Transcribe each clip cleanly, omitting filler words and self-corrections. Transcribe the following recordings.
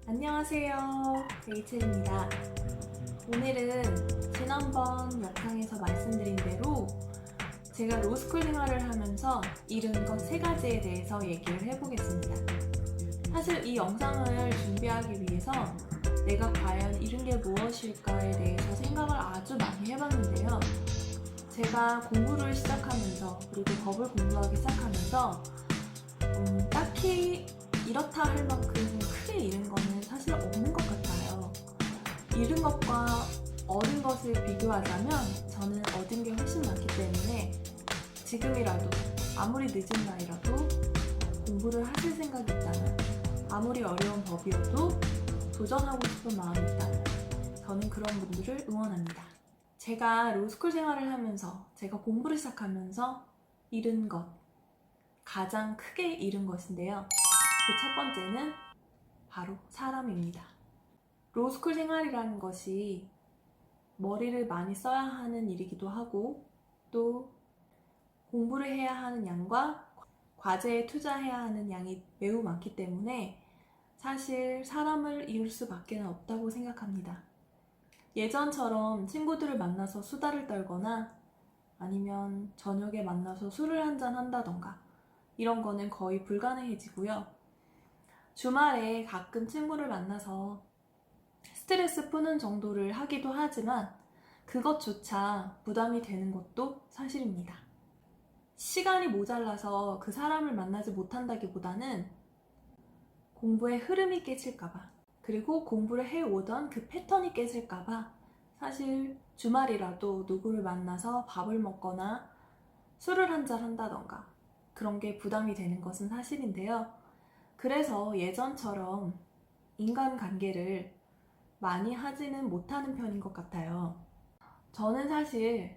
안녕하세요, 레이첼입니다. 오늘은 지난번 영상에서 말씀드린 대로 제가 로스쿨 생활을 하면서 잃은 것 3가지에 대해서 얘기를 해보겠습니다. 사실 이 영상을 준비하기 위해서 내가 과연 잃은 게 무엇일까에 대해서 생각을 아주 많이 해봤는데요. 제가 공부를 시작하면서 그리고 법을 공부하기 시작하면서 딱히 이렇다 할 만큼 크게 잃은 거는 사실 없는 것 같아요. 잃은 것과 얻은 것을 비교하자면 저는 얻은 게 훨씬 많기 때문에 지금이라도 아무리 늦은 나이라도 공부를 하실 생각이 있다면, 아무리 어려운 법이어도 도전하고 싶은 마음이 있다면 저는 그런 분들을 응원합니다. 제가 로스쿨 생활을 하면서, 제가 공부를 시작하면서 잃은 것, 가장 크게 잃은 것인데요. 그 첫 번째는 바로 사람입니다. 로스쿨 생활이라는 것이 머리를 많이 써야 하는 일이기도 하고, 또 공부를 해야 하는 양과 과제에 투자해야 하는 양이 매우 많기 때문에 사실 사람을 잃을 수밖에 없다고 생각합니다. 예전처럼 친구들을 만나서 수다를 떨거나 아니면 저녁에 만나서 술을 한잔 한다던가 이런 거는 거의 불가능해지고요. 주말에 가끔 친구를 만나서 스트레스 푸는 정도를 하기도 하지만 그것조차 부담이 되는 것도 사실입니다. 시간이 모자라서 그 사람을 만나지 못한다기보다는 공부의 흐름이 깨질까봐, 그리고 공부를 해오던 그 패턴이 깨질까봐 사실 주말이라도 누구를 만나서 밥을 먹거나 술을 한잔 한다던가 그런 게 부담이 되는 것은 사실인데요. 그래서 예전처럼 인간관계를 많이 하지는 못하는 편인 것 같아요. 저는 사실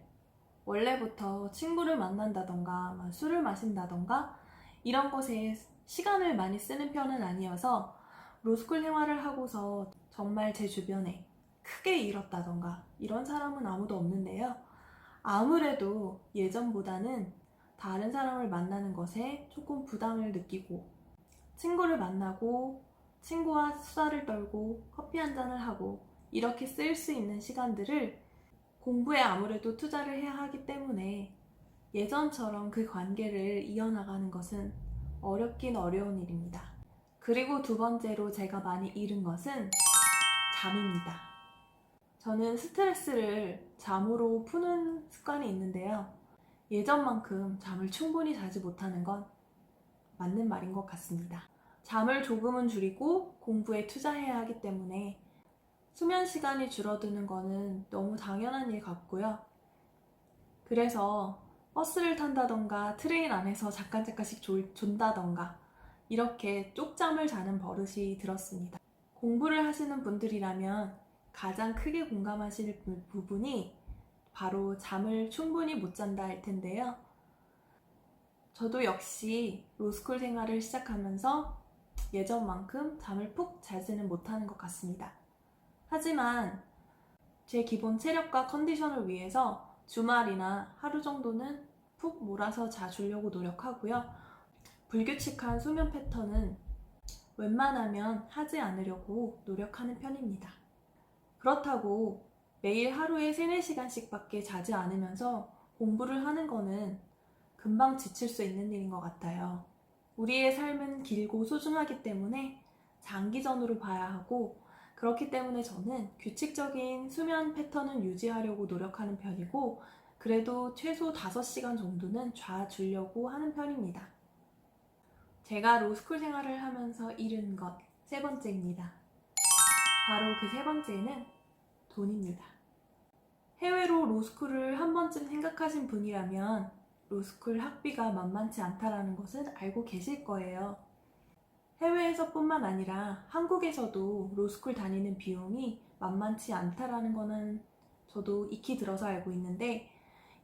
원래부터 친구를 만난다던가 술을 마신다던가 이런 것에 시간을 많이 쓰는 편은 아니어서 로스쿨 생활을 하고서 정말 제 주변에 크게 잃었다던가 이런 사람은 아무도 없는데요. 아무래도 예전보다는 다른 사람을 만나는 것에 조금 부담을 느끼고, 친구를 만나고 친구와 수다를 떨고 커피 한 잔을 하고 이렇게 쓸 수 있는 시간들을 공부에 아무래도 투자를 해야 하기 때문에 예전처럼 그 관계를 이어나가는 것은 어렵긴 어려운 일입니다. 그리고 두 번째로 제가 많이 잃은 것은 잠입니다. 저는 스트레스를 잠으로 푸는 습관이 있는데요. 예전만큼 잠을 충분히 자지 못하는 건 맞는 말인 것 같습니다. 잠을 조금은 줄이고 공부에 투자해야 하기 때문에 수면 시간이 줄어드는 거는 너무 당연한 일 같고요. 그래서 버스를 탄다던가 트레인 안에서 잠깐씩 존다던가 이렇게 쪽잠을 자는 버릇이 들었습니다. 공부를 하시는 분들이라면 가장 크게 공감하실 부분이 바로 잠을 충분히 못 잔다 할 텐데요. 저도 역시 로스쿨 생활을 시작하면서 예전만큼 잠을 푹 자지는 못하는 것 같습니다. 하지만 제 기본 체력과 컨디션을 위해서 주말이나 하루 정도는 푹 몰아서 자주려고 노력하고요. 불규칙한 수면 패턴은 웬만하면 하지 않으려고 노력하는 편입니다. 그렇다고 매일 하루에 3-4시간씩 밖에 자지 않으면서 공부를 하는 거는 금방 지칠 수 있는 일인 것 같아요. 우리의 삶은 길고 소중하기 때문에 장기전으로 봐야 하고, 그렇기 때문에 저는 규칙적인 수면 패턴을 유지하려고 노력하는 편이고, 그래도 최소 5시간 정도는 자주려고 하는 편입니다. 제가 로스쿨 생활을 하면서 잃은 것 3번째입니다. 바로 그 3번째는 돈입니다. 해외로 로스쿨을 한 번쯤 생각하신 분이라면 로스쿨 학비가 만만치 않다라는 것은 알고 계실 거예요. 해외에서뿐만 아니라 한국에서도 로스쿨 다니는 비용이 만만치 않다라는 거는 저도 익히 들어서 알고 있는데,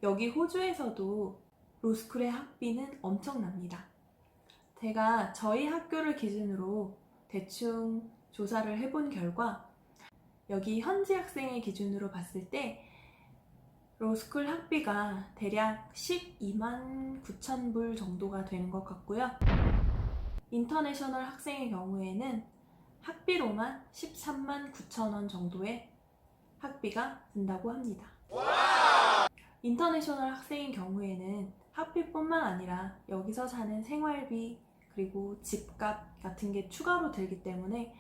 여기 호주에서도 로스쿨의 학비는 엄청납니다. 제가 저희 학교를 기준으로 대충 조사를 해본 결과 여기 현지 학생의 기준으로 봤을 때 로스쿨 학비가 대략 12만 9천 불 정도가 되는 것 같고요. 인터내셔널 학생의 경우에는 학비로만 13만 9천 원 정도의 학비가 든다고 합니다. 인터내셔널 학생인 경우에는 학비뿐만 아니라 여기서 사는 생활비 그리고 집값 같은 게 추가로 들기 때문에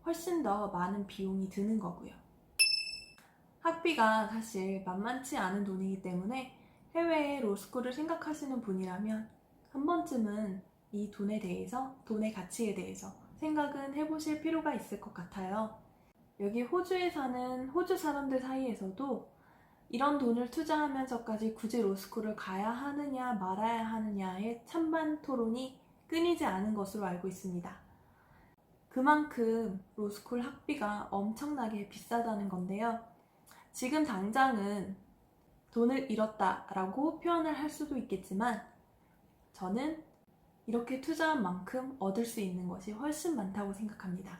훨씬 더 많은 비용이 드는 거고요. 학비가 사실 만만치 않은 돈이기 때문에 해외에 로스쿨을 생각하시는 분이라면 한 번쯤은 이 돈에 대해서, 돈의 가치에 대해서 생각은 해보실 필요가 있을 것 같아요. 여기 호주에 사는 호주 사람들 사이에서도 이런 돈을 투자하면서까지 굳이 로스쿨을 가야 하느냐 말아야 하느냐의 찬반 토론이 끊이지 않은 것으로 알고 있습니다. 그만큼 로스쿨 학비가 엄청나게 비싸다는 건데요. 지금 당장은 돈을 잃었다라고 표현을 할 수도 있겠지만 저는 이렇게 투자한 만큼 얻을 수 있는 것이 훨씬 많다고 생각합니다.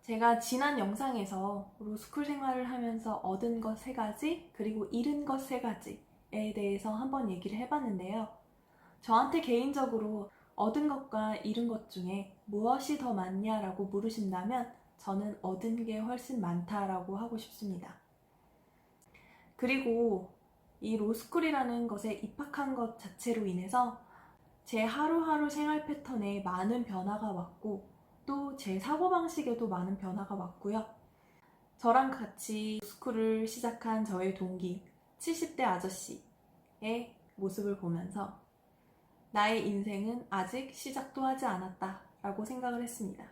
제가 지난 영상에서 로스쿨 생활을 하면서 얻은 것 3가지 그리고 잃은 것 3가지에 대해서 한번 얘기를 해봤는데요. 저한테 개인적으로 얻은 것과 잃은 것 중에 무엇이 더 많냐라고 물으신다면 저는 얻은 게 훨씬 많다라고 하고 싶습니다. 그리고 이 로스쿨이라는 것에 입학한 것 자체로 인해서 제 하루하루 생활 패턴에 많은 변화가 왔고 또 제 사고방식에도 많은 변화가 왔고요. 저랑 같이 로스쿨을 시작한 저의 동기 70대 아저씨의 모습을 보면서 나의 인생은 아직 시작도 하지 않았다 라고 생각을 했습니다.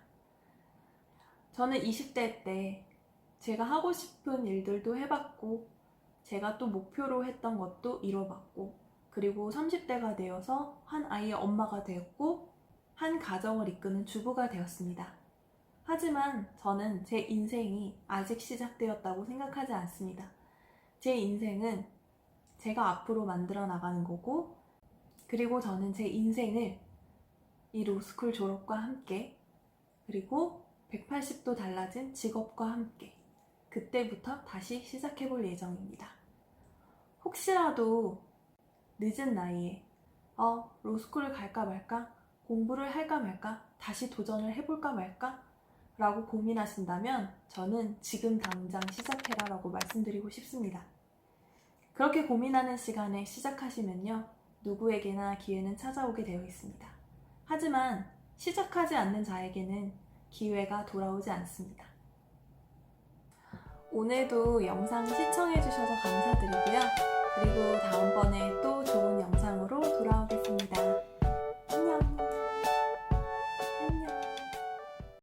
저는 20대 때 제가 하고 싶은 일들도 해봤고 제가 또 목표로 했던 것도 이뤄봤고 그리고 30대가 되어서 한 아이의 엄마가 되었고 한 가정을 이끄는 주부가 되었습니다. 하지만 저는 제 인생이 아직 시작되었다고 생각하지 않습니다. 제 인생은 제가 앞으로 만들어 나가는 거고 그리고 저는 제 인생을 이 로스쿨 졸업과 함께 그리고 180도 달라진 직업과 함께 그때부터 다시 시작해 볼 예정입니다. 혹시라도 늦은 나이에 로스쿨을 갈까 말까? 공부를 할까 말까? 다시 도전을 해볼까 말까? 라고 고민하신다면 저는 지금 당장 시작해라 라고 말씀드리고 싶습니다. 그렇게 고민하는 시간에 시작하시면요. 누구에게나 기회는 찾아오게 되어 있습니다. 하지만 시작하지 않는 자에게는 기회가 돌아오지 않습니다. 오늘도 영상 시청해주셔서 감사드리고요. 그리고 다음번에 또 좋은 영상으로 돌아오겠습니다.